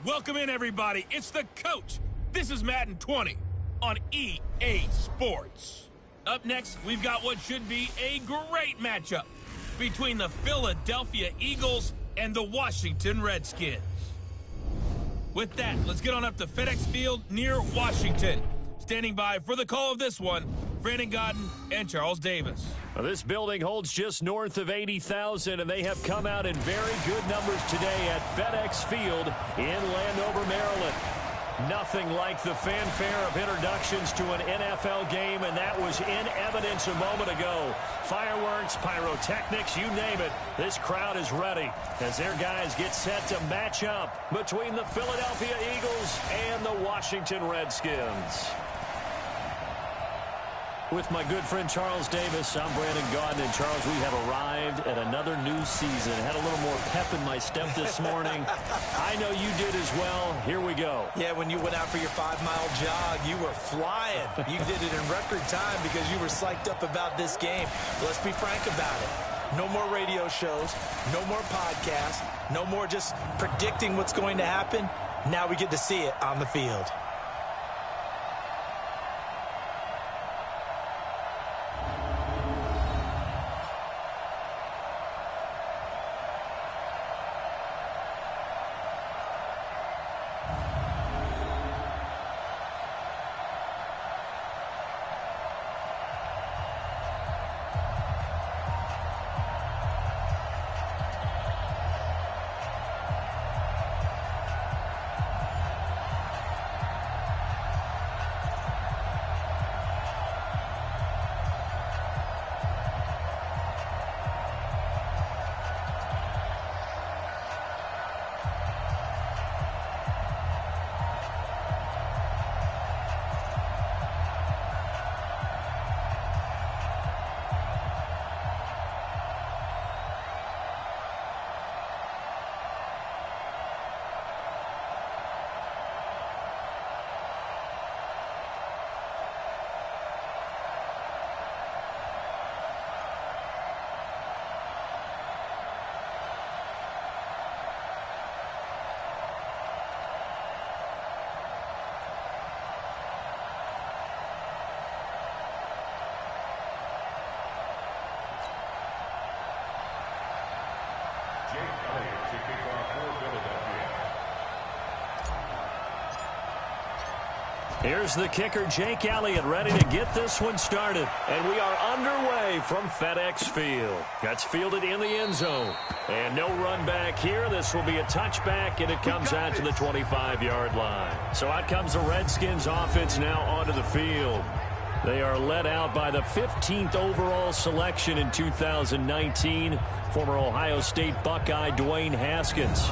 Welcome in, everybody. It's the coach. This is Madden 20 on EA Sports. Up next, we've got what should be a great matchup between the Philadelphia Eagles and the Washington Redskins. With that, let's get on up to FedEx Field near Washington. Standing by for the call of this one, Brandon Godden and Charles Davis. Well, this building holds just north of 80,000, and they have come out in very good numbers today at FedEx Field in Landover, Maryland. Nothing like the fanfare of introductions to an NFL game, and that was in evidence a moment ago. Fireworks, pyrotechnics, you name it. This crowd is ready as their guys get set to match up between the Philadelphia Eagles and the Washington Redskins. With my good friend Charles Davis, I'm Brandon Godden. And Charles, we have arrived at another new season. Had a little more pep in my step this morning. I know you did as well. Here we go. Yeah, when you went out for your 5-mile jog, you were flying. You did it in record time because you were psyched up about this game. Let's be frank about it. No more radio shows, no more podcasts, no more just predicting what's going to happen. Now we get to see it on the field. Here's the kicker, Jake Elliott, ready to get this one started. And we are underway from FedEx Field. That's fielded in the end zone. And no run back here. This will be a touchback, and it comes out to the 25-yard line. So out comes the Redskins offense now onto the field. They are led out by the 15th overall selection in 2019, former Ohio State Buckeye Dwayne Haskins.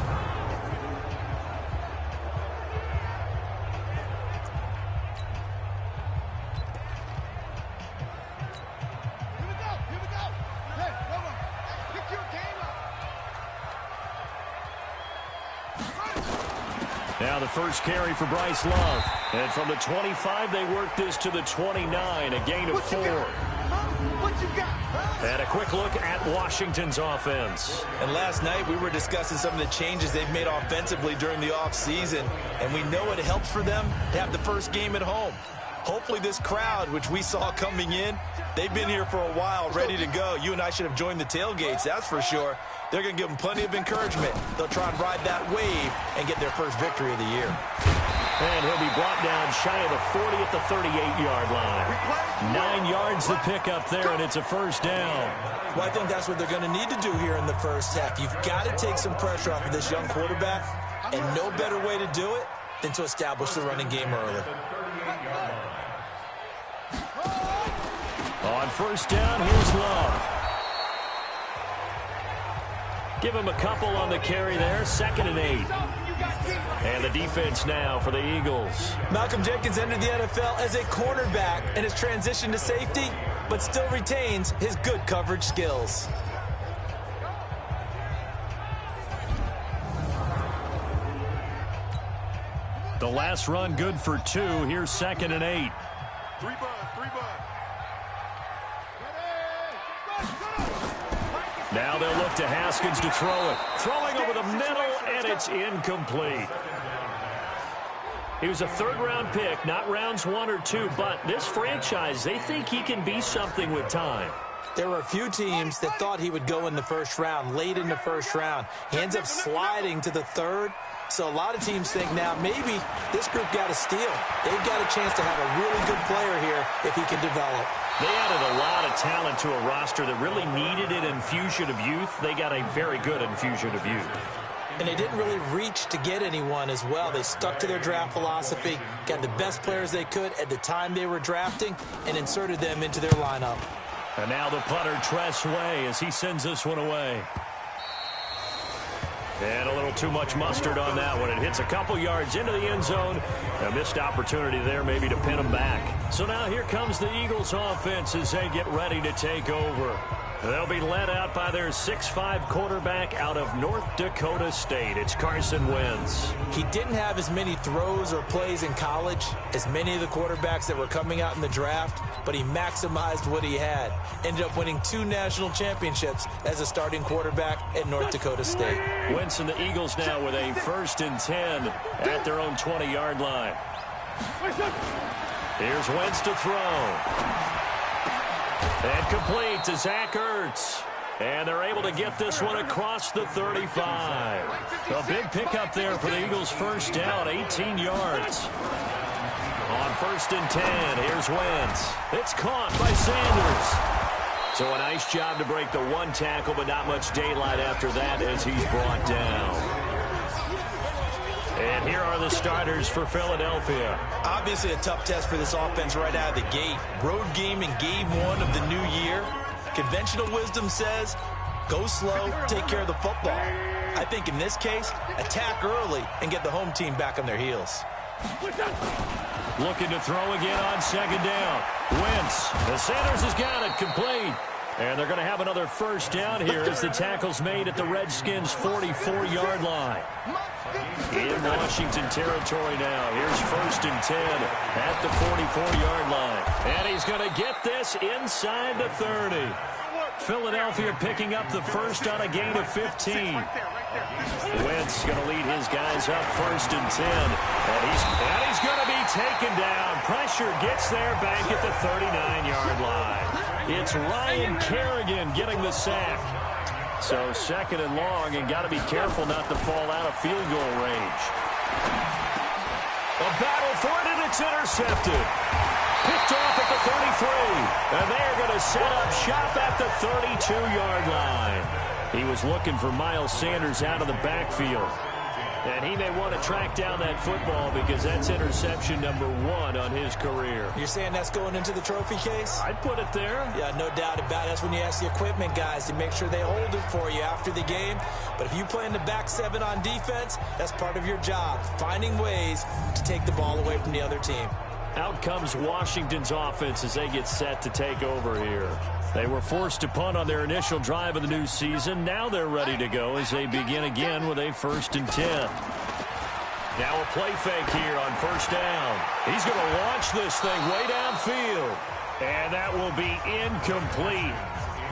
Now the first carry for Bryce Love. And from the 25, they work this to the 29, a gain of 4. And a quick look at Washington's offense. And last night we were discussing some of the changes they've made offensively during the offseason, and we know it helps for them to have the first game at home. Hopefully this crowd, which we saw coming in, they've been here for a while, ready to go. You and I should have joined the tailgates, that's for sure. They're going to give them plenty of encouragement. They'll try and ride that wave and get their first victory of the year. And he'll be brought down shy of the 40 at the 38-yard line. 9 yards to pick up there, and it's a first down. Well, I think that's what they're going to need to do here in the first half. You've got to take some pressure off of this young quarterback, and no better way to do it than to establish the running game early. On first down, here's Love. Give him a couple on the carry there. 2nd and 8. And the defense now for the Eagles. Malcolm Jenkins entered the NFL as a cornerback and has transitioned to safety, but still retains his good coverage skills. The last run good for 2. Here's 2nd and 8. 3 bud. Now they'll look to Haskins to throw it. Throwing over the middle, and it's incomplete. He was a third-round pick, not rounds 1 or 2, but this franchise, they think he can be something with time. There were a few teams that thought he would go in the first round, late in the first round. He ends up sliding to the third. So a lot of teams think now maybe this group got a steal. They've got a chance to have a really good player here if he can develop. They added a lot of talent to a roster that really needed an infusion of youth. They got a very good infusion of youth. And they didn't really reach to get anyone as well. They stuck to their draft philosophy, got the best players they could at the time they were drafting, and inserted them into their lineup. And now the punter, Tress Way, as he sends this one away. And a little too much mustard on that one. It hits a couple yards into the end zone. A missed opportunity there maybe to pin them back. So now here comes the Eagles offense as they get ready to take over. They'll be led out by their 6'5" quarterback out of North Dakota State. It's Carson Wentz. He didn't have as many throws or plays in college as many of the quarterbacks that were coming out in the draft, but he maximized what he had. Ended up winning 2 national championships as a starting quarterback at North Dakota State. Wentz and the Eagles now with a 1st and 10 at their own 20-yard line. Here's Wentz to throw. And complete to Zach Ertz. And they're able to get this one across the 35. A big pickup there for the Eagles' first down, 18 yards. On 1st and 10, here's Wentz. It's caught by Sanders. So a nice job to break the 1 tackle, but not much daylight after that as he's brought down. And here are the starters for Philadelphia. Obviously a tough test for this offense right out of the gate. Road game in game 1 of the new year. Conventional wisdom says, go slow, take care of the football. I think in this case, attack early and get the home team back on their heels. Looking to throw again on 2nd down. Wentz. The Sanders has got it complete. And they're going to have another first down here as the tackle's made at the Redskins' 44-yard line. In Washington territory now. Here's 1st and 10 at the 44-yard line. And he's going to get this inside the 30. Philadelphia picking up the first on a gain of 15. Wentz going to lead his guys up 1st and 10. And he's going to be taken down. Pressure gets there back at the 39-yard line. It's Ryan Kerrigan getting the sack. So 2nd and long, and got to be careful not to fall out of field goal range. A battle for it, and it's intercepted. Picked off at the 33. And they're going to set up shop at the 32-yard line. He was looking for Miles Sanders out of the backfield. And he may want to track down that football because that's interception number 1 on his career. You're saying that's going into the trophy case? I'd put it there. Yeah, no doubt about it. That's when you ask the equipment guys to make sure they hold it for you after the game. But if you play in the back 7 on defense, that's part of your job, finding ways to take the ball away from the other team. Out comes Washington's offense as they get set to take over here. They were forced to punt on their initial drive of the new season. Now they're ready to go as they begin again with a 1st and 10. Now a play fake here on 1st down. He's going to launch this thing way downfield. And that will be incomplete.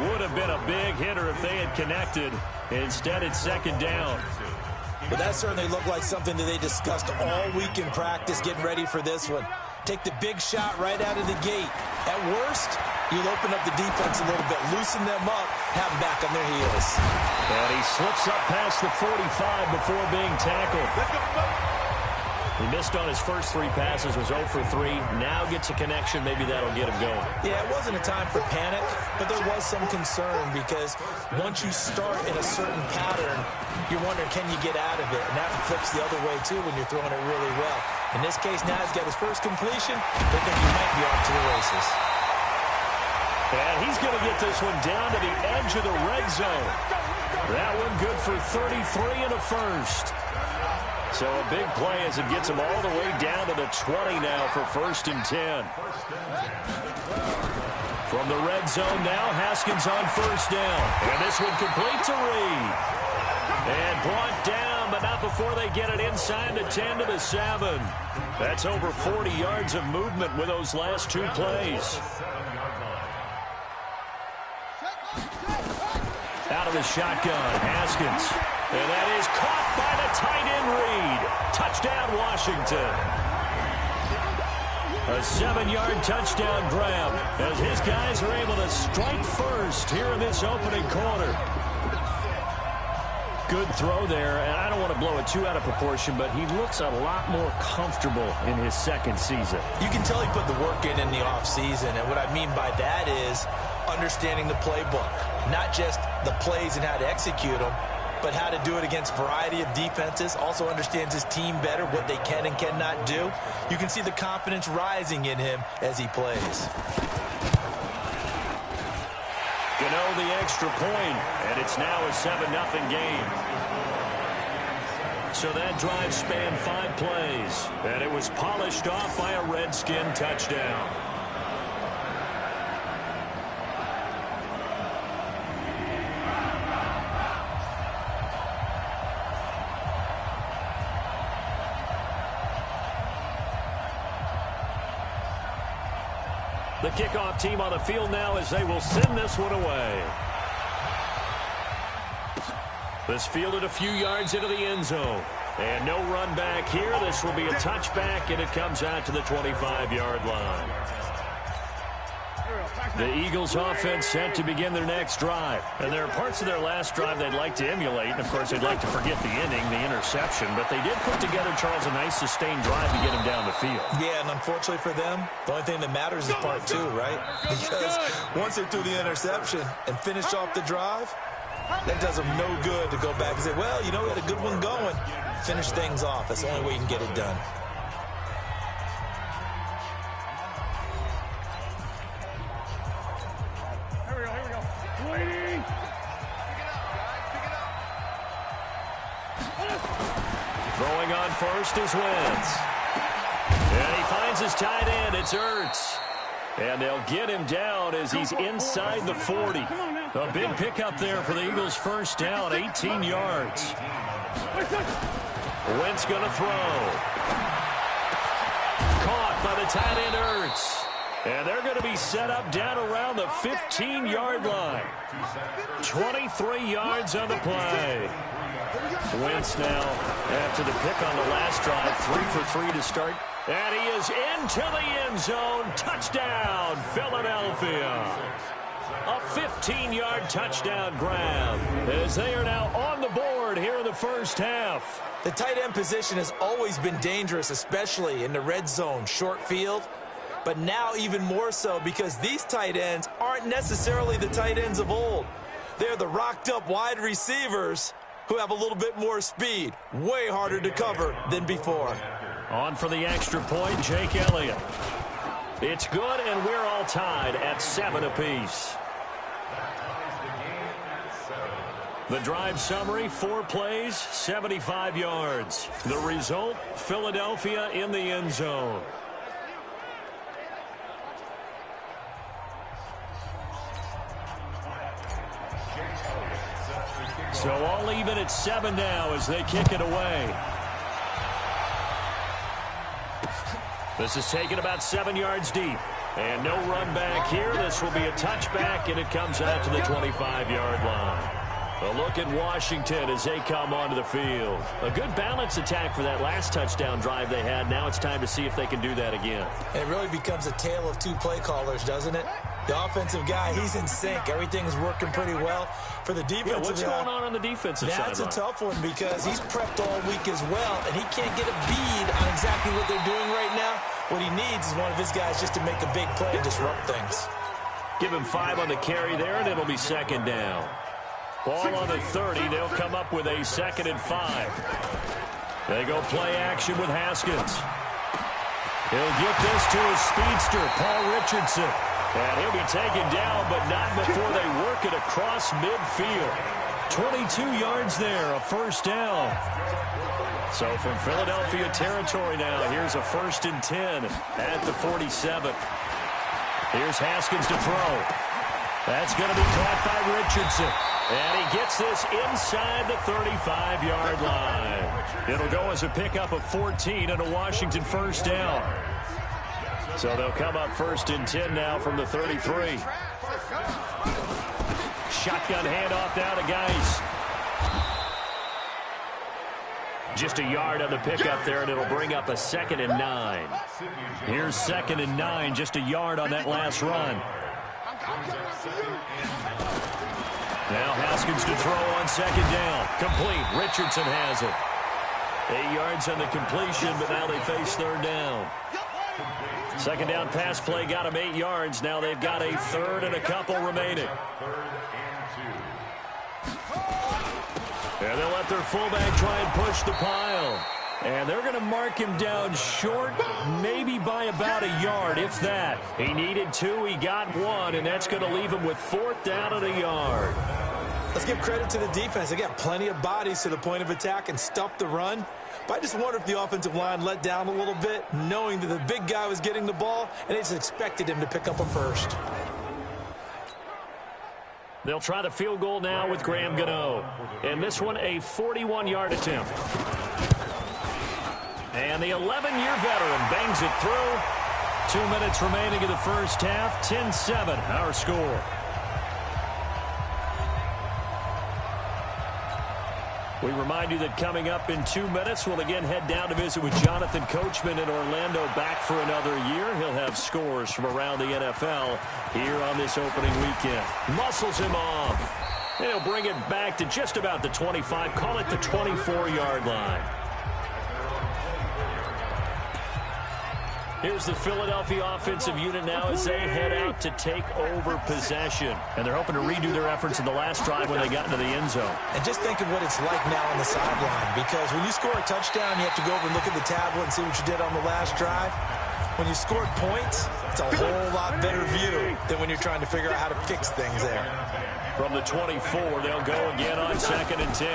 Would have been a big hitter if they had connected. Instead, it's 2nd down. But that certainly looked like something that they discussed all week in practice getting ready for this one. Take the big shot right out of the gate. At worst, you'll open up the defense a little bit, loosen them up, have them back on their heels. And he slips up past the 45 before being tackled. He missed on his first 3 passes, was 0 for 3. Now gets a connection. Maybe that'll get him going. Yeah, it wasn't a time for panic, but there was some concern because once you start in a certain pattern, you're wondering, can you get out of it? And that flips the other way, too, when you're throwing it really well. In this case, now he's got his first completion. They think he might be off to the races. And he's going to get this one down to the edge of the red zone. That one good for 33 and a first. So a big play as it gets him all the way down to the 20 now for 1st and 10. From the red zone now, Haskins on 1st down. And this one complete to Reed. And brought down, but not before they get it inside the 10 to the 7. That's over 40 yards of movement with those last 2 plays. Out of the shotgun, Haskins. And that is caught by the tight end Reed. Touchdown, Washington. A 7-yard touchdown grab as his guys are able to strike first here in this opening quarter. Good throw there, and I don't want to blow it too out of proportion, but he looks a lot more comfortable in his second season. You can tell he put the work in the offseason, and what I mean by that is understanding the playbook. Not just the plays and how to execute them, but how to do it against a variety of defenses. Also understands his team better, what they can and cannot do. You can see the confidence rising in him as he plays. Gano the extra point, and it's now a 7-0 game. So that drive spanned 5 plays, and it was polished off by a Redskin touchdown. The kickoff team on the field now as they will send this one away. This fielded a few yards into the end zone. And no run back here. This will be a touchback, and it comes out to the 25-yard line. The Eagles offense set to begin their next drive. And there are parts of their last drive they'd like to emulate. And, of course, they'd like to forget the inning, the interception. But they did put together, Charles, a nice sustained drive to get him down the field. Yeah, and unfortunately for them, the only thing that matters is part 2, right? Because once they threw the interception and finished off the drive, that does them no good to go back and say, well, you know, we had a good one going. Finish things off. That's the only way you can get it done. Throwing on first is Wentz. And he finds his tight end. It's Ertz. And they'll get him down as he's inside the 40. A big pickup there for the Eagles' first down, 18 yards. Wentz going to throw. Caught by the tight end Ertz. And they're going to be set up down around the 15-yard line. 23 yards on the play. Wentz now, after the pick on the last drive, 3 for 3 to start. And he is into the end zone. Touchdown, Philadelphia. A 15-yard touchdown grab as they are now on the board here in the first half. The tight end position has always been dangerous, especially in the red zone, short field. But now even more so because these tight ends aren't necessarily the tight ends of old. They're the rocked-up wide receivers who have a little bit more speed. Way harder to cover than before. On for the extra point, Jake Elliott. It's good, and we're all tied at 7 apiece. The drive summary, 4 plays, 75 yards. The result, Philadelphia in the end zone. So all even at 7 now as they kick it away. This is taken about 7 yards deep. And no run back here. This will be a touchback, and it comes out to the 25-yard line. A look at Washington as they come onto the field. A good balance attack for that last touchdown drive they had. Now it's time to see if they can do that again. It really becomes a tale of 2 play callers, doesn't it? The offensive guy, he's in sync. Everything's working pretty well. For the defensive what's going on the defensive side? That's a tough one because he's prepped all week as well, and he can't get a bead on exactly what they're doing right now. What he needs is one of his guys just to make a big play and disrupt things. Give him 5 on the carry there, and it'll be second down. Ball on the 30. They'll come up with a 2nd and 5. They go play action with Haskins. He'll get this to his speedster, Paul Richardson. And he'll be taken down, but not before they work it across midfield. 22 yards there, a first down. So from Philadelphia territory now, here's a 1st and 10 at the 47. Here's Haskins to throw. That's going to be caught by Richardson. And he gets this inside the 35-yard line. It'll go as a pickup of 14 and a Washington first down. So they'll come up 1st and 10 now from the 33. Shotgun handoff now to Geis. Just a yard on the pickup there, and it'll bring up a 2nd and 9. Here's 2nd and 9, just a yard on that last run. Now Haskins to throw on 2nd down. Complete. Richardson has it. 8 yards on the completion, but now they face 3rd down. 2nd down pass play got them 8 yards. Now they've got a 3rd and a couple remaining. And they'll let their fullback try and push the pile. And they're going to mark him down short, maybe by about a yard, if that. He needed 2, he got 1, and that's going to leave him with 4th down and a yard. Let's give credit to the defense. They got plenty of bodies to the point of attack and stuffed the run. But I just wonder if the offensive line let down a little bit, knowing that the big guy was getting the ball, and they just expected him to pick up a first. They'll try the field goal now with Graham Gano. And this one, a 41-yard attempt. And the 11-year veteran bangs it through. 2 minutes remaining in the first half. 10-7, our score. We remind you that coming up in 2 minutes, we'll again head down to visit with Jonathan Coachman in Orlando, back for another year. He'll have scores from around the NFL here on this opening weekend. Muscles him off. And he'll bring it back to just about the 25, call it the 24-yard line. Here's the Philadelphia offensive unit now as they head out to take over possession. And they're hoping to redo their efforts in the last drive when they got into the end zone. And just think of what it's like now on the sideline, because when you score a touchdown, you have to go over and look at the tablet and see what you did on the last drive. When you scored points, it's a whole lot better view than when you're trying to figure out how to fix things there. From the 24, they'll go again on 2nd and 10.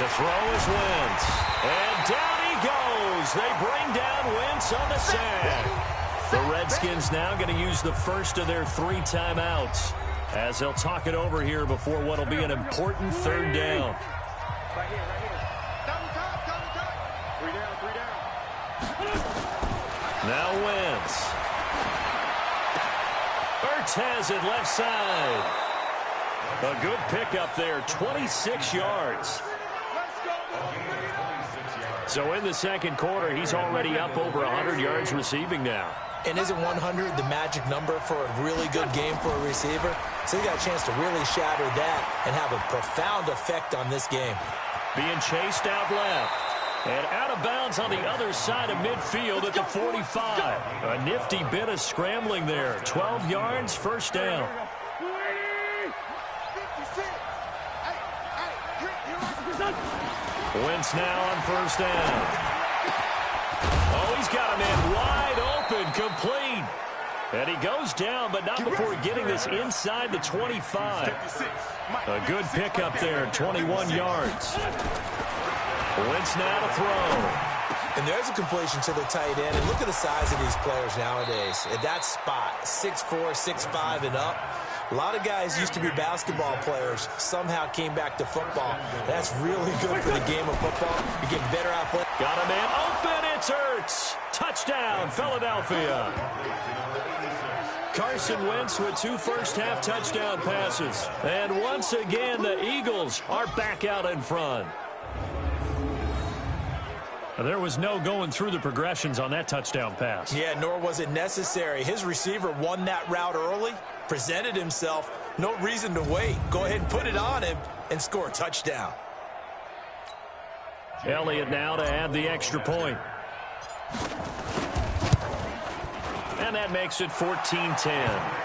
To throw is Wentz. And down he goes. They bring down Wentz on the sack. The Redskins now going to use the first of their 3 timeouts as they'll talk it over here before what will be an important 3rd down. Now Wentz. Ertz has it left side. A good pickup there, 26 yards. So in the second quarter, he's already up over 100 yards receiving now. And isn't 100 the magic number for a really good game for a receiver? So he got a chance to really shatter that and have a profound effect on this game. Being chased out left. And out of bounds on the other side of midfield at the 45. A nifty bit of scrambling there. 12 yards, 1st down. Wentz now on 1st down. Oh, he's got him in wide open, complete. And he goes down, but not before getting this inside the 25. A good pickup there, 21 yards. Wentz now to throw. And there's a completion to the tight end. And look at the size of these players nowadays. At that spot, 6'4", 6'5", and up. A lot of guys used to be basketball players, somehow came back to football. That's really good for the game of football. You get better athletic. Got a man open, it's Ertz. Touchdown, Philadelphia. Carson Wentz with 2 first-half touchdown passes. And once again, the Eagles are back out in front. There was no going through the progressions on that touchdown pass. Yeah, nor was it necessary. His receiver won that route early, presented himself. No reason to wait. Go ahead and put it on him and score a touchdown. Elliott now to add the extra point. And that makes it 14-10.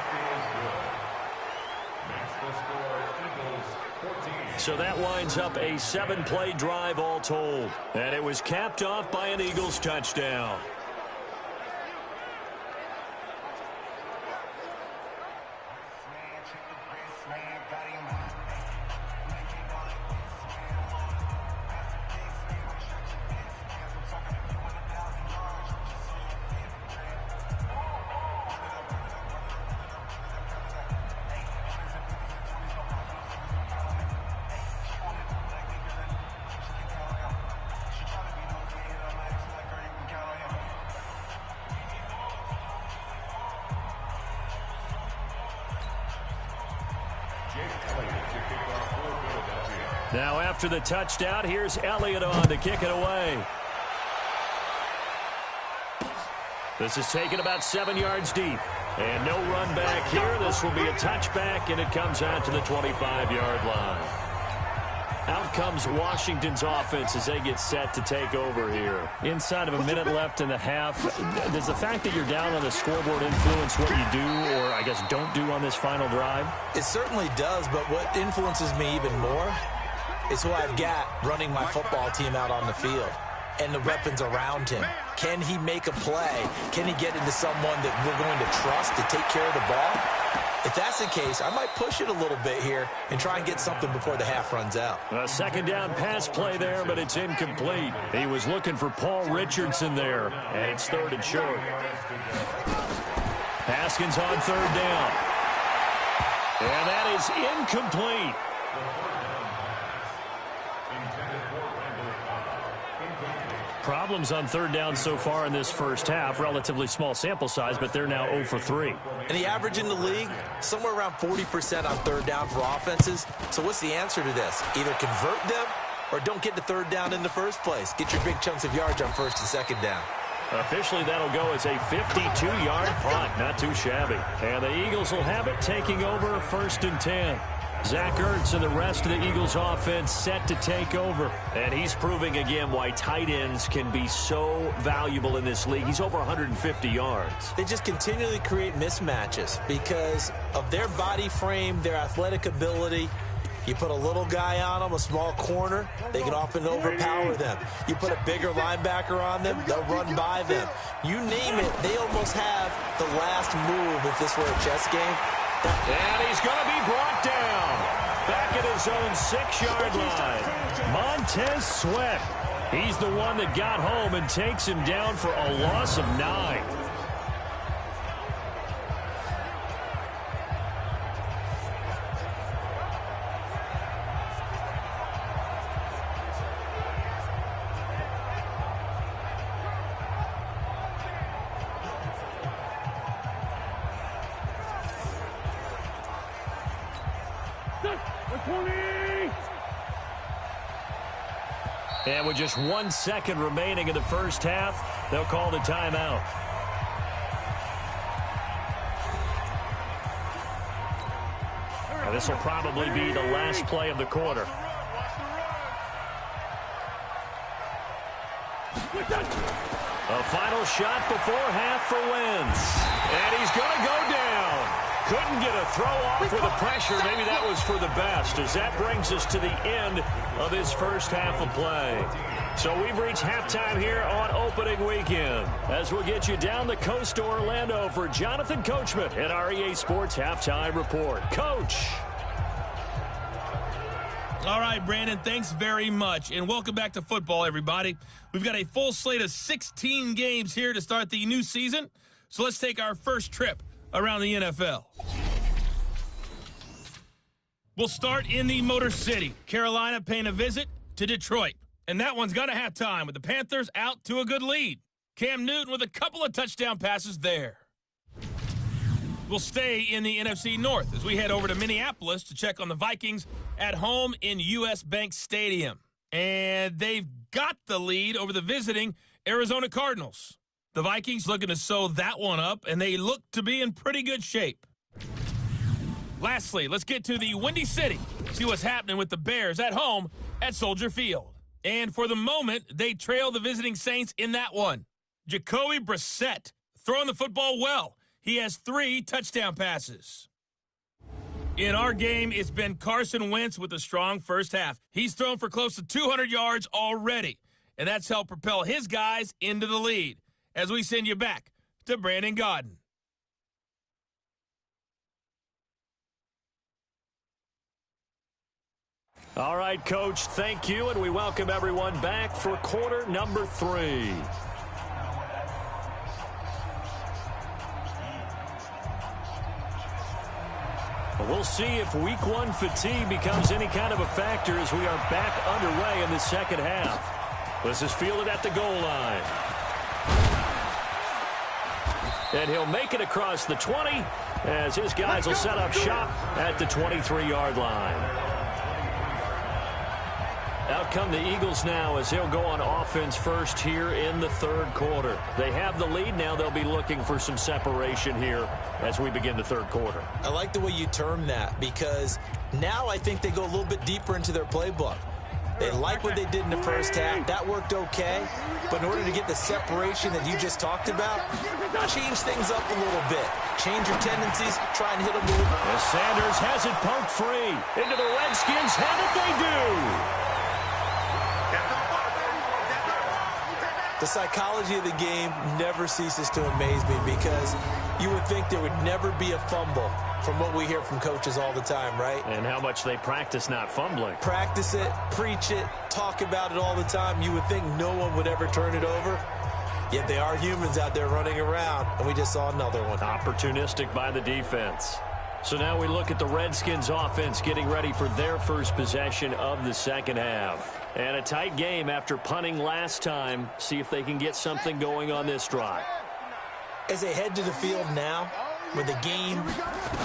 So that winds up a 7-play drive all told. And it was capped off by an Eagles touchdown. Now after the touchdown, here's Elliott on to kick it away. This is taken about 7 yards deep. And no run back here. This will be a touchback, and it comes out to the 25-yard line. Out comes Washington's offense as they get set to take over here. Inside of a minute left in the half, does the fact that you're down on the scoreboard influence what you do, or I guess don't do on this final drive? It certainly does, but what influences me even more is who I've got running my football team out on the field and the weapons around him. Can he make a play? Can he get into someone that we're going to trust to take care of the ball? If that's the case, I might push it a little bit here and try and get something before the half runs out. A second down pass play there, but it's incomplete. He was looking for Paul Richardson there, and it's 3rd and short. Haskins on 3rd down. And that is incomplete. Problems on 3rd down so far in this first half. Relatively small sample size, but they're now 0 for 3. And the average in the league, somewhere around 40% on 3rd down for offenses. So what's the answer to this? Either convert them or don't get to 3rd down in the first place. Get your big chunks of yards on 1st and 2nd down. Officially, that'll go as a 52-yard punt. Not too shabby. And the Eagles will have it, taking over 1st and 10. Zach Ertz and the rest of the Eagles offense set to take over. And he's proving again why tight ends can be so valuable in this league. He's over 150 yards. They just continually create mismatches because of their body frame, their athletic ability. You put a little guy on them, a small corner, they can often overpower them. You put a bigger linebacker on them, they'll run by them. You name it, they almost have the last move if this were a chess game. And he's going to be brought down. Back at his own 6-yard line. Montez Sweat. He's the one that got home and takes him down for a loss of 9. And with just 1 second remaining in the first half, they'll call the timeout. Now, this will probably be the last play of the quarter. A final shot before half for Wentz. And he's going to go down. Couldn't get a throw off with the pressure. Maybe that was for the best, as that brings us to the end of this first half of play. So we've reached halftime here on opening weekend, as we'll get you down the coast to Orlando for Jonathan Coachman at our EA Sports Halftime Report. Coach. All right, Brandon, thanks very much. And welcome back to football, everybody. We've got a full slate of 16 games here to start the new season. So let's take our first trip around the NFL. We'll start in the Motor City. Carolina paying a visit to Detroit. And that one's going to have time with the Panthers out to a good lead. Cam Newton with a couple of touchdown passes there. We'll stay in the NFC North as we head over to Minneapolis to check on the Vikings at home in U.S. Bank Stadium. And they've got the lead over the visiting Arizona Cardinals. The Vikings looking to sew that one up, and they look to be in pretty good shape. Lastly, let's get to the Windy City. See what's happening with the Bears at home at Soldier Field. And for the moment, they trail the visiting Saints in that one. Jacoby Brissett throwing the football well. He has 3 touchdown passes. In our game, it's been Carson Wentz with a strong first half. He's thrown for close to 200 yards already, and that's helped propel his guys into the lead. As we send you back to Brandon Gaudin. All right, Coach, thank you, and we welcome everyone back for quarter number 3. We'll see if week 1 fatigue becomes any kind of a factor as we are back underway in the second half. This is fielded at the goal line. And he'll make it across the 20 as his guys will set up shop at the 23-yard line. Out come the Eagles now as they'll go on offense first here in the third quarter. They have the lead now. They'll be looking for some separation here as we begin the third quarter. I like the way you term that because now I think they go a little bit deeper into their playbook. They like what they did in the first half. That worked okay. But in order to get the separation that you just talked about, change things up a little bit. Change your tendencies. Try and hit them a little bit. As Sanders has it poked free. Into the Redskins' hand it they do. The psychology of the game never ceases to amaze me because you would think there would never be a fumble from what we hear from coaches all the time, right? And how much they practice not fumbling. Practice it, preach it, talk about it all the time. You would think no one would ever turn it over. Yet they are humans out there running around, and we just saw another one. Opportunistic by the defense. So now we look at the Redskins offense getting ready for their first possession of the second half. And a tight game after punting last time. See if they can get something going on this drive. As they head to the field now, with the game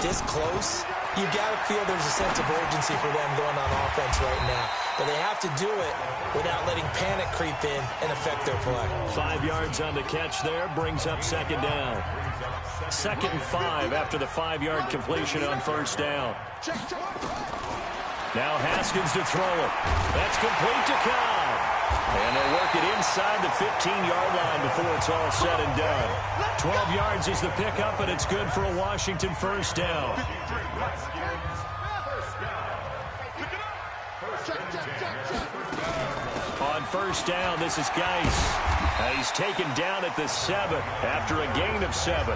this close, you got to feel there's a sense of urgency for them going on offense right now. But they have to do it without letting panic creep in and affect their play. 5 yards on the catch there brings up second down. 2nd and 5 after the 5-yard completion on first down. Now Haskins to throw it. That's complete to Cobb. And they'll work it inside the 15-yard line before it's all said and done. 12 yards is the pickup, and it's good for a Washington first down. On first down, this is Geis. He's taken down at the 7 after a gain of 7.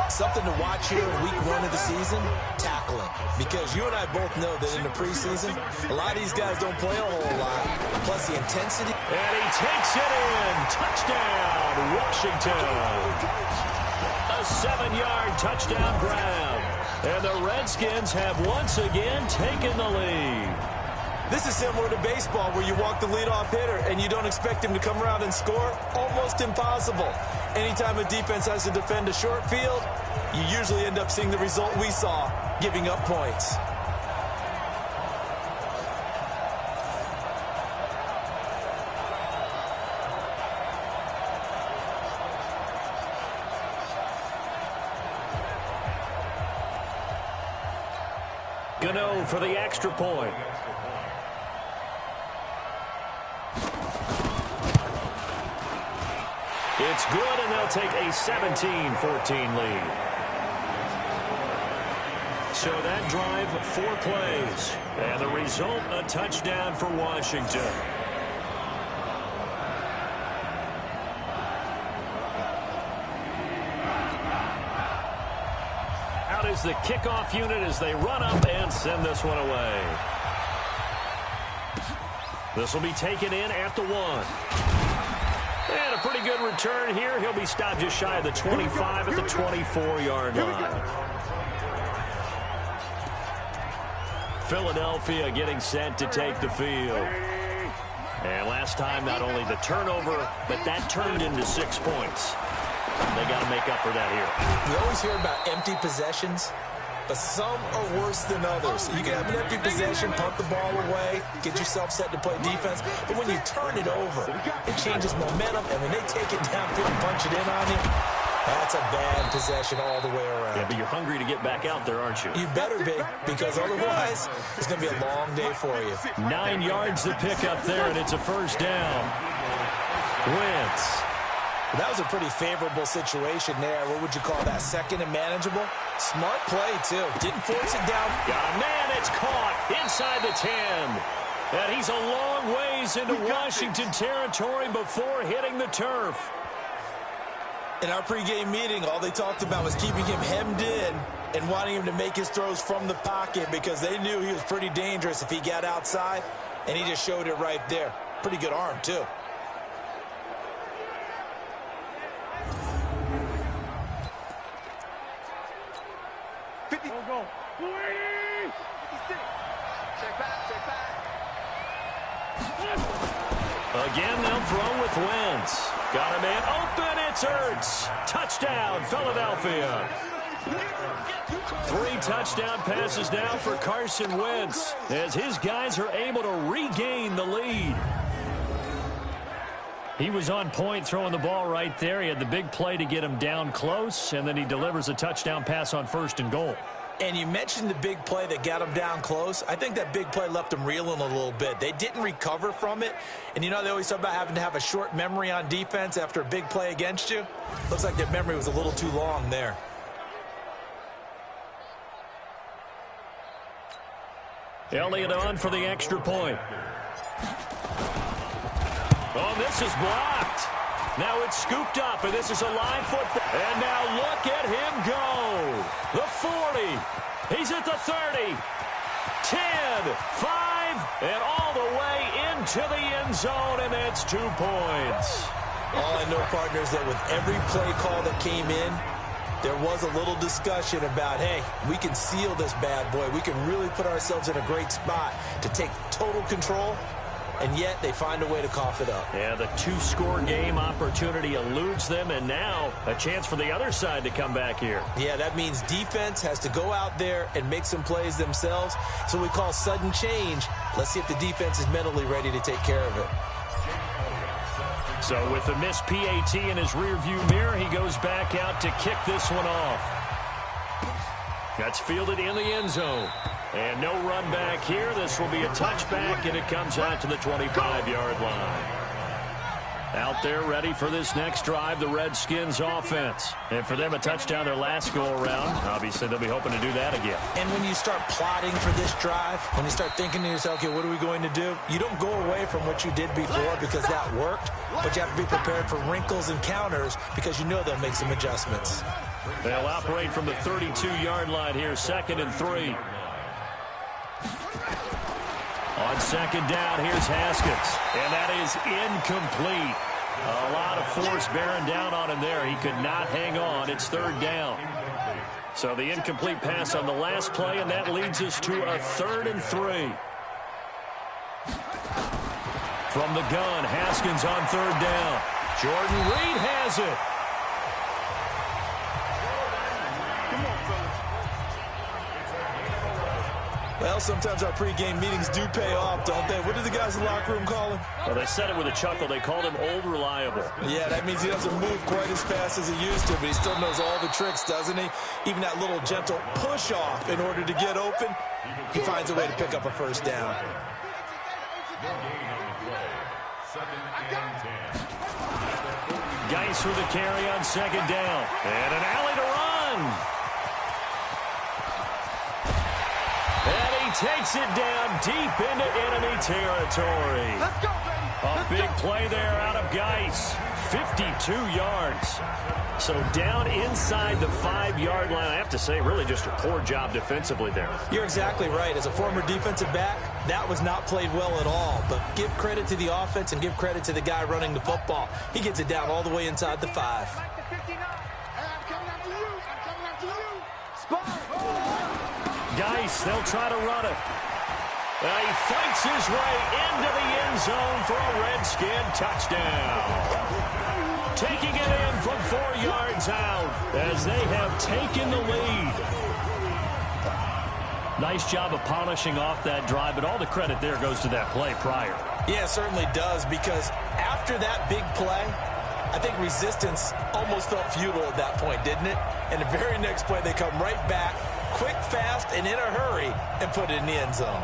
Something to watch here in week 1 of the season, tackling. Because you and I both know that in the preseason, a lot of these guys don't play a whole lot. Plus the intensity. And he takes it in. Touchdown, Washington. A 7-yard touchdown grab. And the Redskins have once again taken the lead. This is similar to baseball where you walk the leadoff hitter and you don't expect him to come around and score. Almost impossible. Anytime a defense has to defend a short field, you usually end up seeing the result we saw, giving up points. Gano for the extra point. It's good, and they'll take a 17-14 lead. So that drive, 4 plays. And the result, a touchdown for Washington. Out is the kickoff unit as they run up and send this one away. This will be taken in at the 1. And a pretty good return here. He'll be stopped just shy of the 25 at the 24-yard line. Philadelphia getting set to take the field. And last time, not only the turnover, but that turned into 6 points. They got to make up for that here. You always hear about empty possessions, but some are worse than others. You can have an empty possession, punt the ball away, get yourself set to play defense. But when you turn it over, it changes momentum. And when they take it downfield and punch it in on you, that's a bad possession all the way around. Yeah, but you're hungry to get back out there, aren't you? You better be, because otherwise it's going to be a long day for you. 9 yards to pick up there, and it's a first down. Wentz. That was a pretty favorable situation there. What would you call that? Second and manageable? Smart play, too. Didn't force it down. Yeah, man, it's caught inside the 10. And he's a long ways into Washington territory before hitting the turf. In our pregame meeting, all they talked about was keeping him hemmed in and wanting him to make his throws from the pocket because they knew he was pretty dangerous if he got outside, and he just showed it right there. Pretty good arm, too. Again, they'll throw with Wentz. Got a man open. It's Ertz. Touchdown, Philadelphia. 3 touchdown passes now for Carson Wentz as his guys are able to regain the lead. He was on point throwing the ball right there. He had the big play to get him down close, and then he delivers a touchdown pass on 1st and goal. And you mentioned the big play that got him down close. I think that big play left him reeling a little bit. They didn't recover from it. And, you know, they always talk about having to have a short memory on defense after a big play against you. Looks like their memory was a little too long there. Elliott on for the extra point. Oh, this is blocked. Now it's scooped up, and this is a live football. And now look at him go. The 40. He's at the 30. 10, 5, and all the way into the end zone, and that's 2 points. All I know, partners, that with every play call that came in, there was a little discussion about, hey, we can seal this bad boy. We can really put ourselves in a great spot to take total control. And yet they find a way to cough it up. Yeah, the 2-score game opportunity eludes them, and now a chance for the other side to come back here. Yeah, that means defense has to go out there and make some plays themselves. So we call sudden change. Let's see if the defense is mentally ready to take care of it. So with the missed PAT in his rearview mirror, he goes back out to kick this one off. That's fielded in the end zone. And no run back here. This will be a touchback, and it comes out to the 25-yard line. Out there ready for this next drive, the Redskins offense. And for them, a touchdown their last go-around. Obviously, they'll be hoping to do that again. And when you start plotting for this drive, when you start thinking to yourself, okay, what are we going to do? You don't go away from what you did before because that worked, but you have to be prepared for wrinkles and counters because you know they'll make some adjustments. They'll operate from the 32-yard line here, 2nd and 3. On 2nd down, here's Haskins, and that is incomplete. A lot of force bearing down on him there. He could not hang on. It's 3rd down. So the incomplete pass on the last play, and that leads us to a 3rd and 3. From the gun, Haskins on 3rd down. Jordan Reed has it. Well, sometimes our pregame meetings do pay off, don't they? What did the guys in the locker room call him? Well, they said it with a chuckle. They called him Old Reliable. Yeah, that means he doesn't move quite as fast as he used to, but he still knows all the tricks, doesn't he? Even that little gentle push-off in order to get open, he finds a way to pick up a 1st down. Geis with the carry on 2nd down. And an alley to run. And he takes it down deep into enemy territory. Let's go, baby. A big play there out of Geis. 52 yards. So down inside the 5-yard line. I have to say, really just a poor job defensively there. You're exactly right. As a former defensive back, that was not played well at all. But give credit to the offense and give credit to the guy running the football. He gets it down all the way inside the 5. Geis, they'll try to run it. He fights his way into the end zone for a Redskin touchdown. Taking it in from 4 yards out as they have taken the lead. Nice job of polishing off that drive, but all the credit there goes to that play prior. Yeah, it certainly does, because after that big play, I think resistance almost felt futile at that point, didn't it? And the very next play, they come right back, quick, fast, and in a hurry, and put it in the end zone.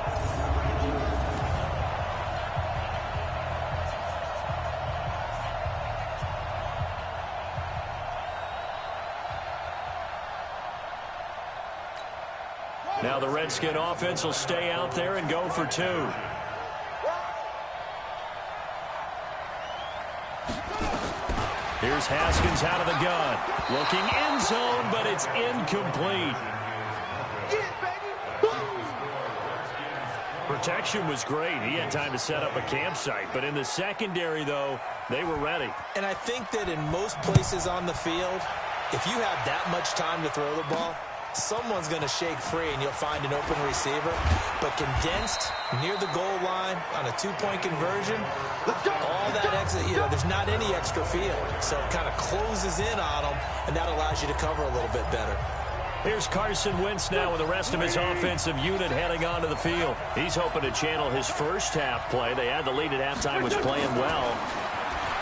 Now the Redskin offense will stay out there and go for 2. Here's Haskins out of the gun. Looking end zone, but it's incomplete. Protection was great. He had time to set up a campsite. But in the secondary, though, they were ready. And I think that in most places on the field, if you have that much time to throw the ball, someone's going to shake free and you'll find an open receiver. But condensed near the goal line on a 2-point conversion, all that extra, there's not any extra field. So it kind of closes in on them, and that allows you to cover a little bit better. Here's Carson Wentz now with the rest of his offensive unit heading onto the field. He's hoping to channel his first half play. They had the lead at halftime, was playing well.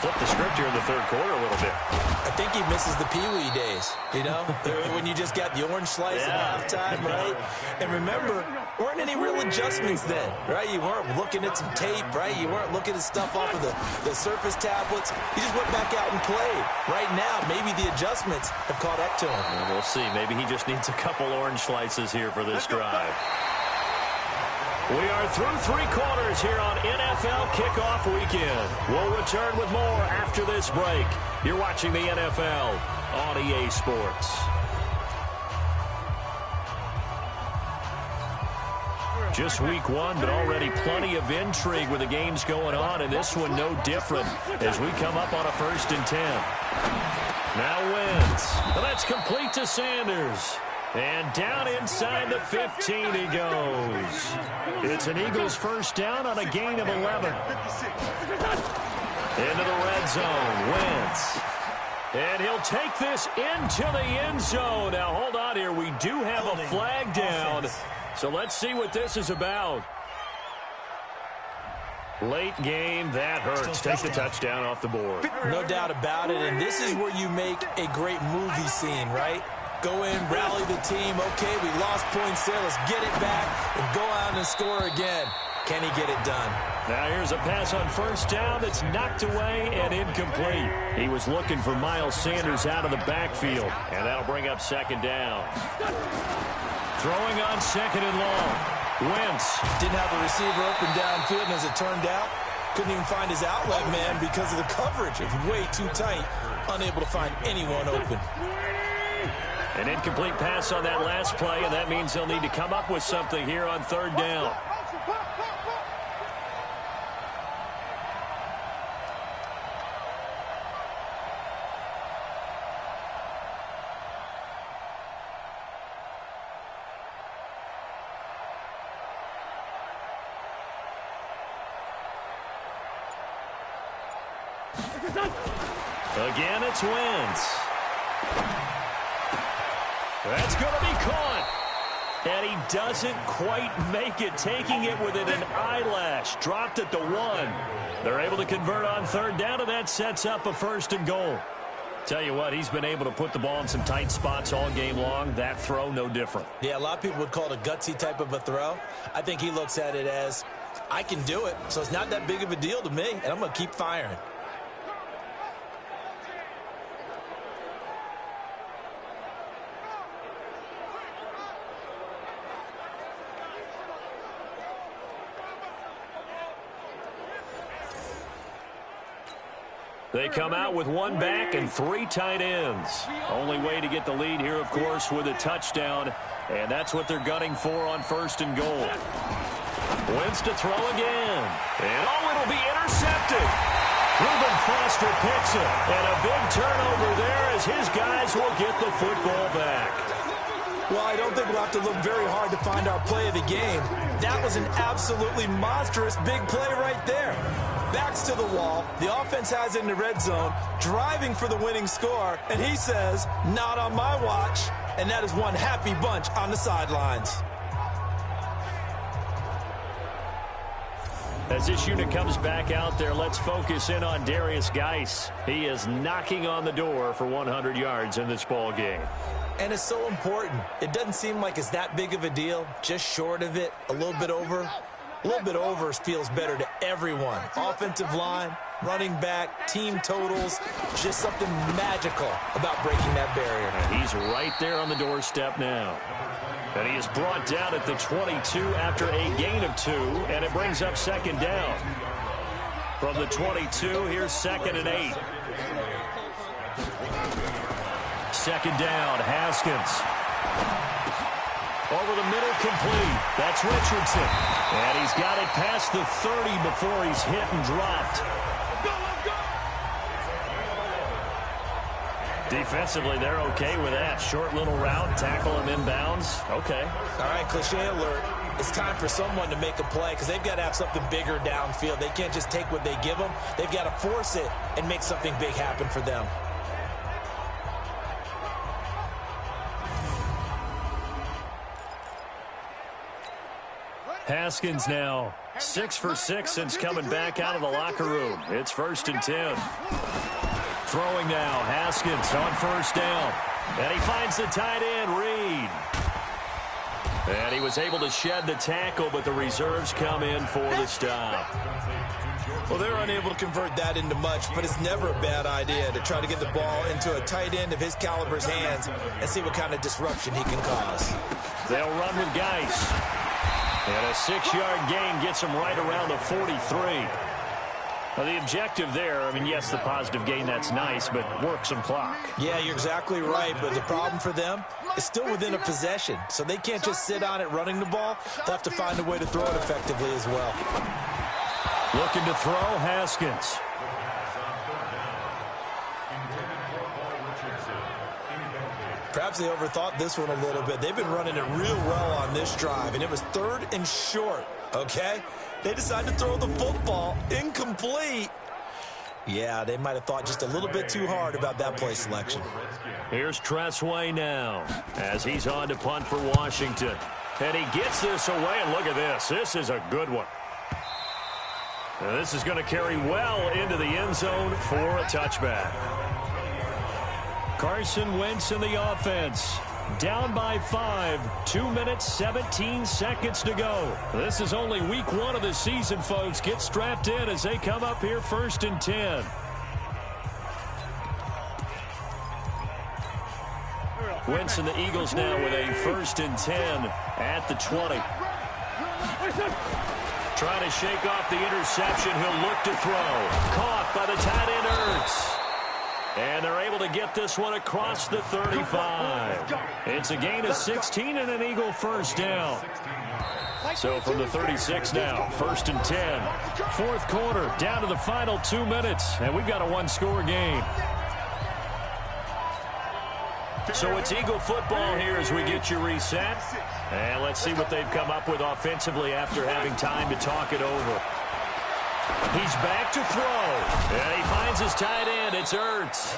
Flip the script here in the third quarter a little bit. I think he misses the Pee-wee days, you know, when you just got the orange slice at halftime, right? And remember, weren't any real adjustments then, right? You weren't looking at some tape, right? You weren't looking at stuff off of the surface tablets. You just went back out and played. Right now, maybe the adjustments have caught up to him. And we'll see. Maybe he just needs a couple orange slices here for this drive. We are through three quarters here on NFL Kickoff Weekend. We'll return with more after this break. You're watching the NFL on EA Sports. Just week one, but already plenty of intrigue with the games going on, and this one no different as we come up on a 1st and 10. Now Wentz. Well, that's complete to Sanders. And down inside the 15 he goes. It's an Eagles first down on a gain of 11. Into the red zone, Wentz. And he'll take this into the end zone. Now, hold on here. We do have a flag down. So let's see what this is about. Late game, that hurts. Take the touchdown off the board. No doubt about it, and this is where you make a great movie scene, right? Go in, rally the team. Okay, we lost points there. Let's get it back and go out and score again. Can he get it done? Now here's a pass on first down that's knocked away and incomplete. He was looking for Miles Sanders out of the backfield, and that'll bring up second down. Throwing on second and long. Wentz. Didn't have a receiver open downfield, and as it turned out, couldn't even find his outlet man because of the coverage. It's way too tight. Unable to find anyone open. An incomplete pass on that last play, and that means they'll need to come up with something here on third down. Again, it's Wentz. That's going to be caught. And he doesn't quite make it, taking it within an eyelash. Dropped at the 1. They're able to convert on third down, and that sets up a 1st and goal. Tell you what, he's been able to put the ball in some tight spots all game long. That throw, no different. Yeah, a lot of people would call it a gutsy type of a throw. I think he looks at it as, I can do it, so it's not that big of a deal to me, and I'm going to keep firing. They come out with one back and 3 tight ends. Only way to get the lead here, of course, with a touchdown. And that's what they're gunning for on 1st and goal. Wentz to throw again. And it'll be intercepted. Reuben Foster picks it. And a big turnover there as his guys will get the football back. Well, I don't think we'll have to look very hard to find our play of the game. That was an absolutely monstrous big play right there. Backs to the wall. The offense has it in the red zone, driving for the winning score, and he says, not on my watch. And that is one happy bunch on the sidelines. As this unit comes back out there, let's focus in on Darius Geis. He is knocking on the door for 100 yards in this ball game. And it's so important. It doesn't seem like it's that big of a deal, just short of it, a little bit over. A little bit over feels better to everyone. Offensive line, running back, team totals, just something magical about breaking that barrier. And he's right there on the doorstep now. And he is brought down at the 22 after a gain of 2, and it brings up second down. From the 22, here's 2nd and 8. Second down, Haskins. Over the middle, complete. That's Richardson. And he's got it past the 30 before he's hit and dropped. Defensively, they're okay with that. Short little route, tackle him inbounds. Okay. All right, cliche alert. It's time for someone to make a play because they've got to have something bigger downfield. They can't just take what they give them. They've got to force it and make something big happen for them. Haskins now 6 for 6 since coming back out of the locker room. It's 1st and 10. Throwing now, Haskins on 1st down. And he finds the tight end, Reed. And he was able to shed the tackle, but the reserves come in for the stop. Well, they're unable to convert that into much, but it's never a bad idea to try to get the ball into a tight end of his caliber's hands and see what kind of disruption he can cause. They'll run with Geis. And a 6-yard gain gets him right around the 43. Well, the objective there, I mean, yes, the positive gain, that's nice, but work some clock. Yeah, you're exactly right, but the problem for them is still within a possession, so they can't just sit on it running the ball. They'll have to find a way to throw it effectively as well. Looking to throw, Haskins. Perhaps they overthought this one a little bit. They've been running it real well on this drive, and it was 3rd and short, okay? They decided to throw the football incomplete. Yeah, they might have thought just a little bit too hard about that play selection. Here's Tressway now as he's on to punt for Washington. And he gets this away, and look at this. This is a good one. Now, this is going to carry well into the end zone for a touchback. Carson Wentz in the offense. Down by 5. 2 minutes, 17 seconds to go. This is only week 1 of the season, folks. Get strapped in as they come up here 1st and 10. Wentz and the Eagles now with a 1st and 10 at the 20. Trying to shake off the interception. He'll look to throw. Caught by the tight end, Ertz. And they're able to get this one across the 35. It's a gain of 16 and an Eagle 1st down. So from the 36 now, 1st and 10. 4th quarter, down to the final 2 minutes. And we've got a 1-score game. So it's Eagle football here as we get you reset. And let's see what they've come up with offensively after having time to talk it over. He's back to throw. And he finds his tight end. It's Ertz.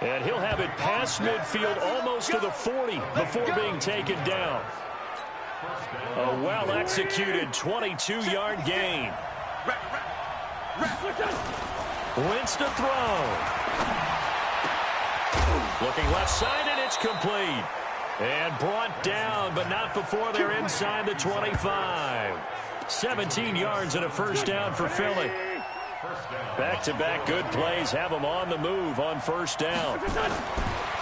And he'll have it past midfield almost to the 40 before being taken down. A well-executed 22-yard gain. Wentz to throw. Looking left side, and it's complete. And brought down, but not before they're inside the 25. 17 yards and a 1st down for Philly. Back-to-back good plays have them on the move on 1st down.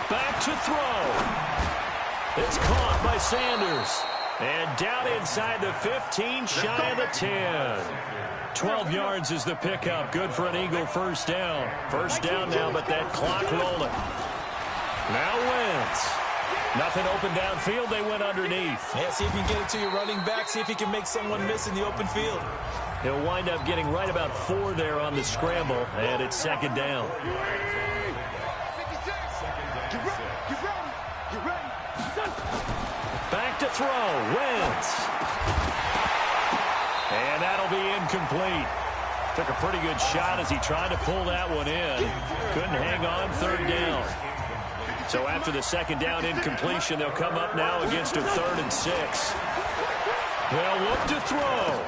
Back to throw. It's caught by Sanders. And down inside the 15, shy of the 10. 12 yards is the pickup. Good for an Eagle 1st down. 1st down now, but that clock rolling. Now Wentz. Nothing open downfield. They went underneath. Yeah, see if you can get it to your running back. See if he can make someone miss in the open field. He'll wind up getting right about 4 there on the scramble, and it's 2nd down. Back to throw. Wentz. And that'll be incomplete. Took a pretty good shot as he tried to pull that one in. Couldn't hang on. 3rd down. So after the 2nd down incompletion, they'll come up now against a 3rd and 6. They'll look to throw.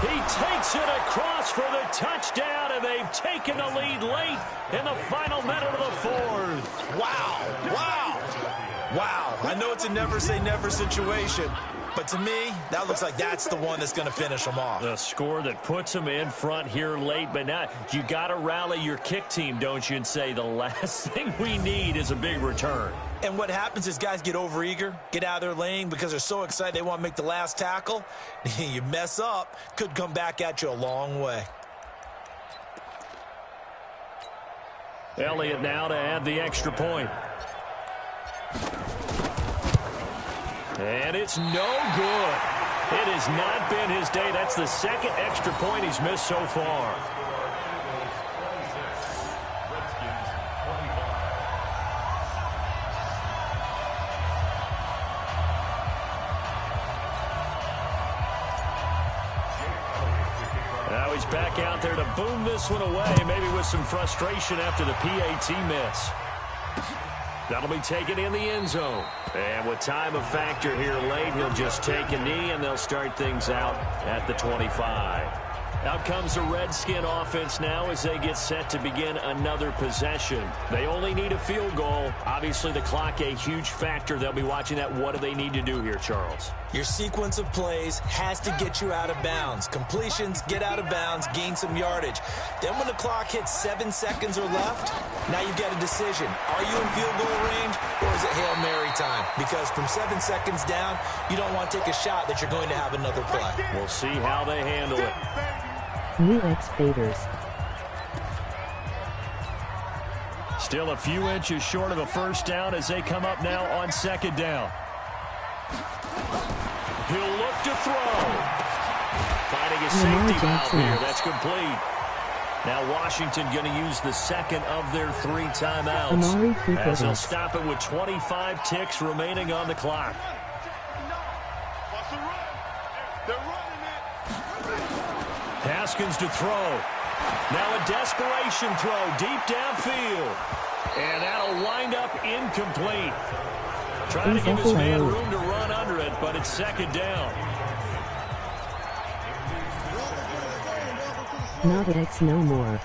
He takes it across for the touchdown, and they've taken the lead late in the final minute of the 4th. Wow. Wow. Wow. I know it's a never-say-never situation, but to me, that looks like that's the one that's going to finish them off. The score that puts them in front here late, but now you got to rally your kick team, don't you, and say the last thing we need is a big return. And what happens is guys get overeager, get out of their lane because they're so excited they want to make the last tackle. You mess up, could come back at you a long way. Elliott now to add the extra point. And it's no good. It has not been his day. That's the 2nd extra point he's missed so far. Now he's back out there to boom this one away, maybe with some frustration after the PAT miss. That'll be taken in the end zone. And with time a factor here late, he'll just take a knee, and they'll start things out at the 25. Out comes the Redskin offense now as they get set to begin another possession. They only need a field goal. Obviously, the clock a huge factor. They'll be watching that. What do they need to do here, Charles? Your sequence of plays has to get you out of bounds. Completions, get out of bounds, gain some yardage. Then when the clock hits 7 seconds or left, now you've got a decision. Are you in field goal range, or is it Hail Mary time? Because from 7 seconds down, you don't want to take a shot that you're going to have another play. We'll see how they handle it. New X Faders. Still a few inches short of a first down as they come up now on second down. He'll look to throw. Finding a safety valve here. That's complete. Now Washington going to use the second of their 3 timeouts as they'll stop it with 25 ticks remaining on the clock. Haskins to throw. Now a desperation throw deep downfield. And that'll wind up incomplete. Trying to give his man room to run under it, but it's second down. Not X no more.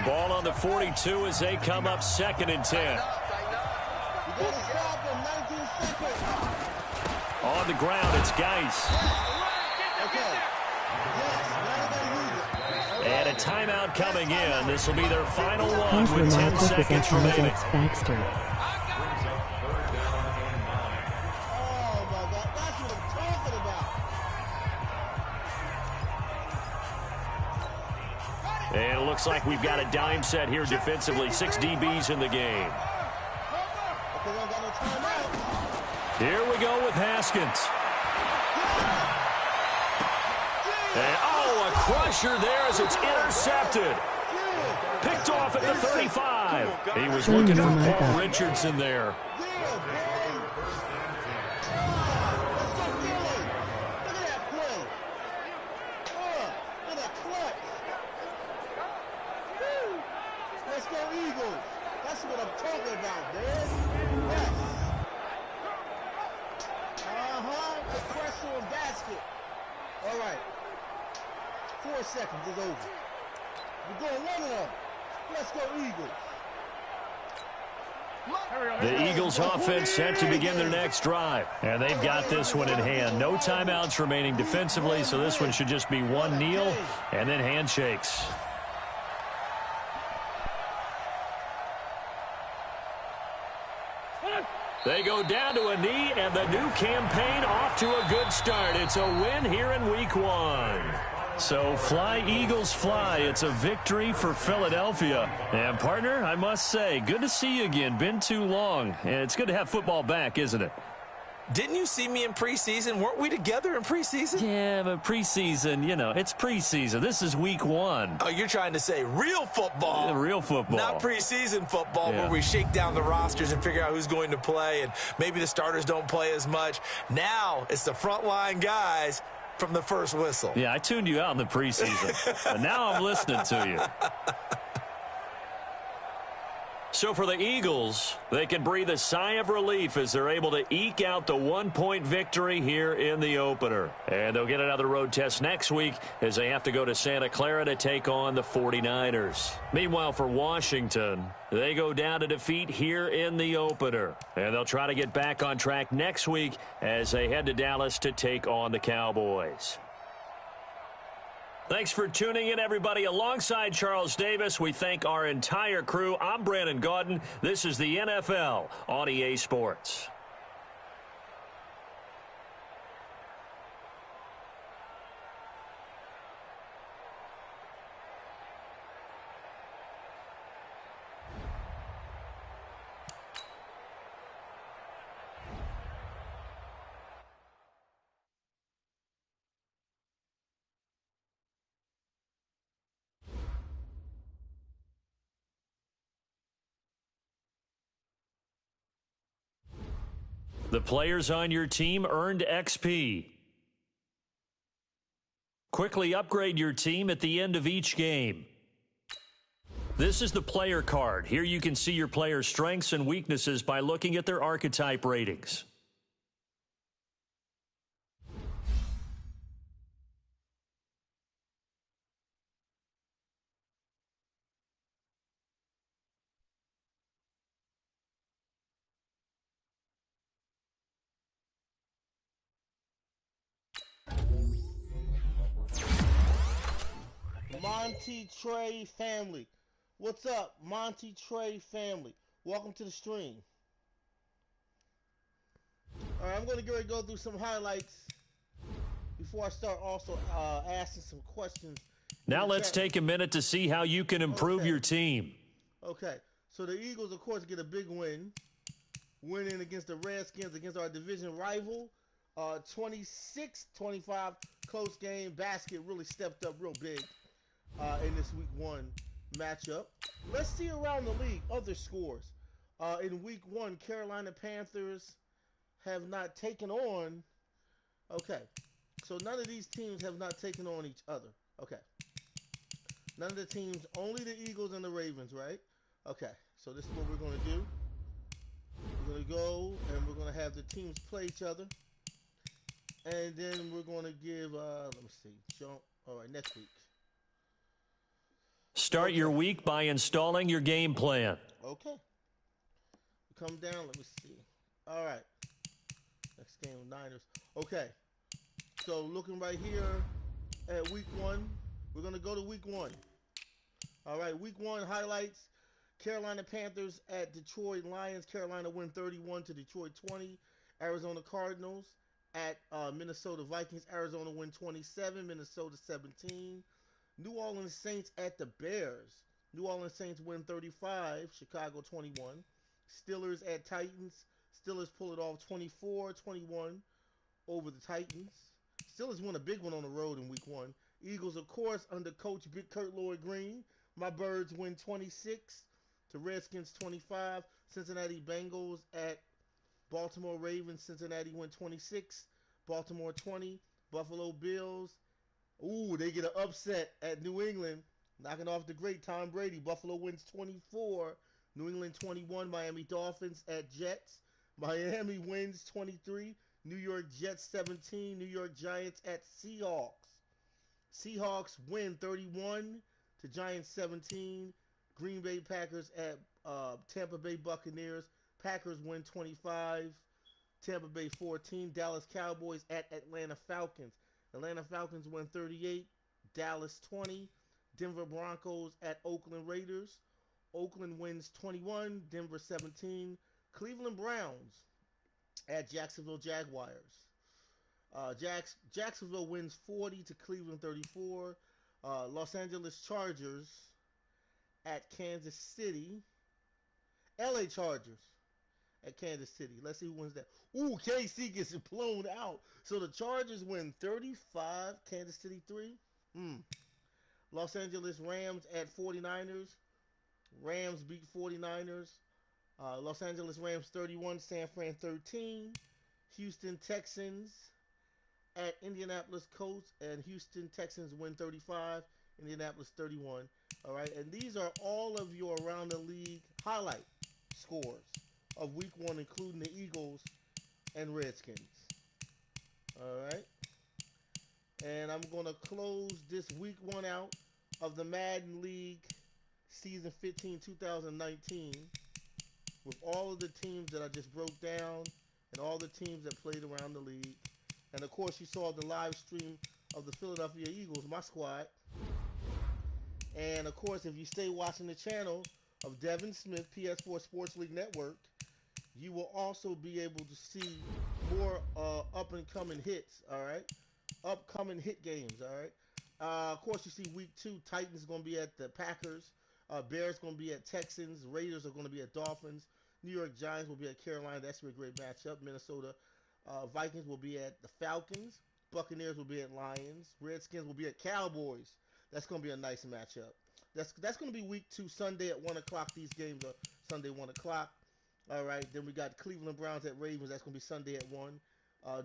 Ball on the 42 as they come up 2nd and 10. On the ground, it's Geis. And a timeout coming in. This will be their final one with 10 seconds remaining. And it looks like we've got a dime set here defensively. 6 DBs in the game. Here we go with Haskins. And, a crusher there as it's intercepted. Picked off at the 35. He was looking for Paul Richardson there. Let's go Eagles. That's what I'm talking about, man. Yes. The pressure and basket. All right. 4 seconds is over. We're going one of them. Let's go Eagles. The Eagles offense set to begin their next drive. And they've got this one in hand. No timeouts remaining defensively, so this one should just be one kneel and then handshakes. They go down to a knee, and the new campaign off to a good start. It's a win here in Week 1. So fly, Eagles, fly. It's a victory for Philadelphia. And, partner, I must say, good to see you again. Been too long. And it's good to have football back, isn't it? Didn't you see me in preseason? Weren't we together in preseason? Yeah, but preseason, it's preseason. This is Week 1. Oh, you're trying to say real football. Yeah, real football. Not preseason football where we shake down the rosters and figure out who's going to play, and maybe the starters don't play as much. Now it's the frontline guys from the first whistle. Yeah, I tuned you out in the preseason, but now I'm listening to you. So for the Eagles, they can breathe a sigh of relief as they're able to eke out the 1-point victory here in the opener. And they'll get another road test next week as they have to go to Santa Clara to take on the 49ers. Meanwhile, for Washington, they go down to defeat here in the opener. And they'll try to get back on track next week as they head to Dallas to take on the Cowboys. Thanks for tuning in, everybody. Alongside Charles Davis, we thank our entire crew. I'm Brandon Gaudin. This is the NFL on EA Sports. The players on your team earned XP. Quickly upgrade your team at the end of each game. This is the player card. Here you can see your player's strengths and weaknesses by looking at their archetype ratings. Monty Trey family. What's up, Monty Trey family? Welcome to the stream. Alright, I'm going to get ready to go through some highlights before I start also asking some questions. Now let's take a minute to see how you can improve your team. Okay, so the Eagles, of course, get a big win. Winning against the Redskins, against our division rival. 26-25, close game. Basket really stepped up real big in this week 1 matchup. Let's see around the league other scores. In week 1, Carolina Panthers have not taken on. Okay, so none of these teams have not taken on each other. Okay, none of the teams, only the Eagles and the Ravens, right? Okay, so this is what we're going to do. We're going to go and we're going to have the teams play each other. And then we're going to give, let me see, jump. All right, next week. Start your week by installing your game plan. Okay. Come down, let me see. All right. Next game, Niners. Okay. So looking right here at week 1, we're going to go to week 1. All right, week 1 highlights. Carolina Panthers at Detroit Lions. Carolina win 31 to Detroit 20. Arizona Cardinals at Minnesota Vikings. Arizona win 27. Minnesota 17. New Orleans Saints at the Bears. New Orleans Saints win 35. Chicago 21. Steelers at Titans. Steelers pull it off 24-21 over the Titans. Steelers won a big one on the road in week 1. Eagles, of course, under coach Big Kurt Lloyd Green. My Birds win 26 to Redskins 25. Cincinnati Bengals at Baltimore Ravens. Cincinnati win 26. Baltimore 20. Buffalo Bills. Ooh, they get an upset at New England, knocking off the great Tom Brady. Buffalo wins 24. New England 21. Miami Dolphins at Jets. Miami wins 23. New York Jets 17. New York Giants at Seahawks. Seahawks win 31 to Giants 17. Green Bay Packers at Tampa Bay Buccaneers. Packers win 25. Tampa Bay 14. Dallas Cowboys at Atlanta Falcons. Atlanta Falcons win 38. Dallas 20. Denver Broncos at Oakland Raiders. Oakland wins 21. Denver 17. Cleveland Browns at Jacksonville Jaguars. Jacksonville wins 40 to Cleveland 34. Los Angeles Chargers at Kansas City. LA Chargers at Kansas City. Let's see who wins that. Ooh, KC gets blown out. So the Chargers win 35, Kansas City 3. Los Angeles Rams at 49ers. Rams beat 49ers. Los Angeles Rams 31, San Fran 13. Houston Texans at Indianapolis Colts, and Houston Texans win 35, Indianapolis 31. All right, and these are all of your around the league highlight scores of week 1, including the Eagles and Redskins. All right, and I'm going to close this week 1 out of the Madden League season 15 2019 with all of the teams that I just broke down and all the teams that played around the league. And of course, you saw the live stream of the Philadelphia Eagles, my squad. And of course, if you stay watching the channel of Devin Smith, PS4 Sports League Network, you will also be able to see more up-and-coming hits, all right? Upcoming hit games, all right? Of course, you see week 2, Titans going to be at the Packers. Bears going to be at Texans. Raiders are going to be at Dolphins. New York Giants will be at Carolina. That's a great matchup. Minnesota Vikings will be at the Falcons. Buccaneers will be at Lions. Redskins will be at Cowboys. That's going to be a nice matchup. That's going to be week 2, Sunday at 1 o'clock. These games are Sunday 1 o'clock. All right, then we got Cleveland Browns at Ravens. That's going to be Sunday at 1.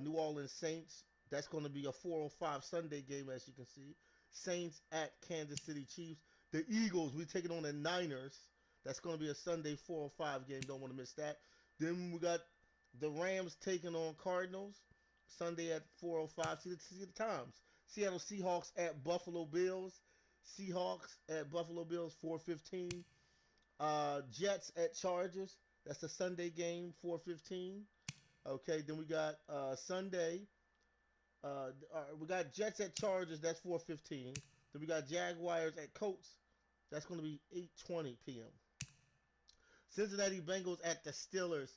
New Orleans Saints. That's going to be a 4:05 Sunday game, as you can see. Saints at Kansas City Chiefs. The Eagles, we taking on the Niners. That's going to be a Sunday 4:05 game. Don't want to miss that. Then we got the Rams taking on Cardinals. Sunday at 4:05. See the times. Seattle Seahawks at Buffalo Bills. Seahawks at Buffalo Bills 4:15. Jets at Chargers. That's a Sunday game 4:15. Okay, then we got Sunday. We got Jets at Chargers. That's 4:15. Then we got Jaguars at Colts. That's going to be 8:20 p.m. Cincinnati Bengals at the Steelers.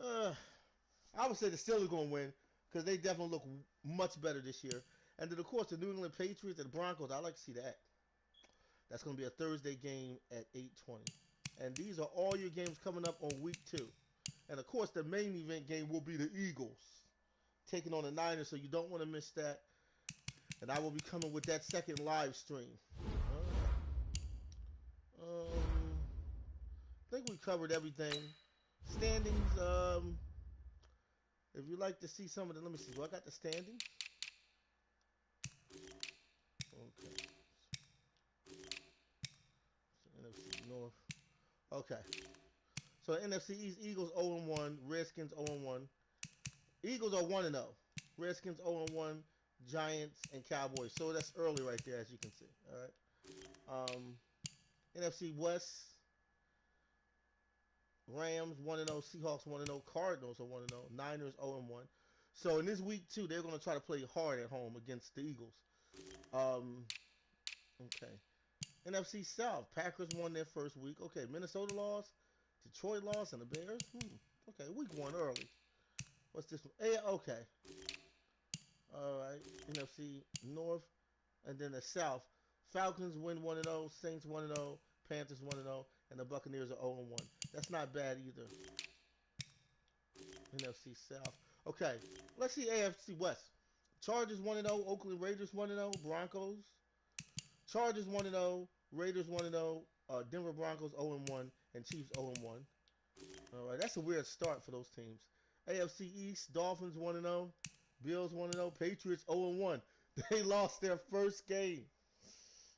I would say the Steelers going to win because they definitely look much better this year. And then, of course, the New England Patriots and the Broncos. I like to see that. That's going to be a Thursday game at 8:20. And these are all your games coming up on week 2. And, of course, the main event game will be the Eagles taking on the Niners, so you don't want to miss that. And I will be coming with that second live stream. I think we covered everything. Standings, if you'd like to see some of the, let me see, do I got the standings? Okay. So NFC North. Okay. So NFC East, Eagles 0-1, Redskins 0-1. Eagles are 1-0. Redskins 0-1, Giants and Cowboys. So that's early right there, as you can see. All right. NFC West, Rams 1-0, Seahawks 1-0, Cardinals are 1-0, Niners 0-1. So in this week 2, they're going to try to play hard at home against the Eagles. Okay. NFC South, Packers won their first week. Okay, Minnesota lost, Detroit lost, and the Bears. Okay, week 1 early. What's this one? Okay. All right. NFC North, and then the South. Falcons win 1-0, Saints 1-0, Panthers 1-0, and the Buccaneers are 0-1. That's not bad either. NFC South. Okay, let's see AFC West. Chargers 1-0, Oakland Raiders 1-0, Broncos. Chargers 1-0, Raiders 1-0, Denver Broncos 0-1, and Chiefs 0-1. All right, that's a weird start for those teams. AFC East, Dolphins 1-0, Bills 1-0, Patriots 0-1. They lost their first game.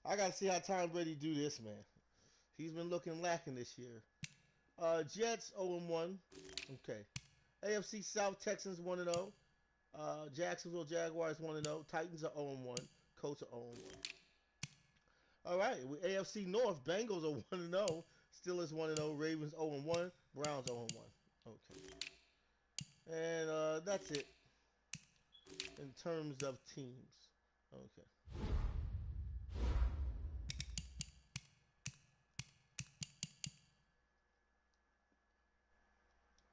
I got to see how Tom Brady do this, man. He's been looking lacking this year. Jets 0-1. Okay. AFC South, Texans 1-0. Jacksonville Jaguars 1-0. Titans are 0-1. Colts are 0-1. All right. AFC North, Bengals are 1-0. Steelers 1-0. Ravens 0-1. Browns 0-1. Okay. And that's it in terms of teams. Okay.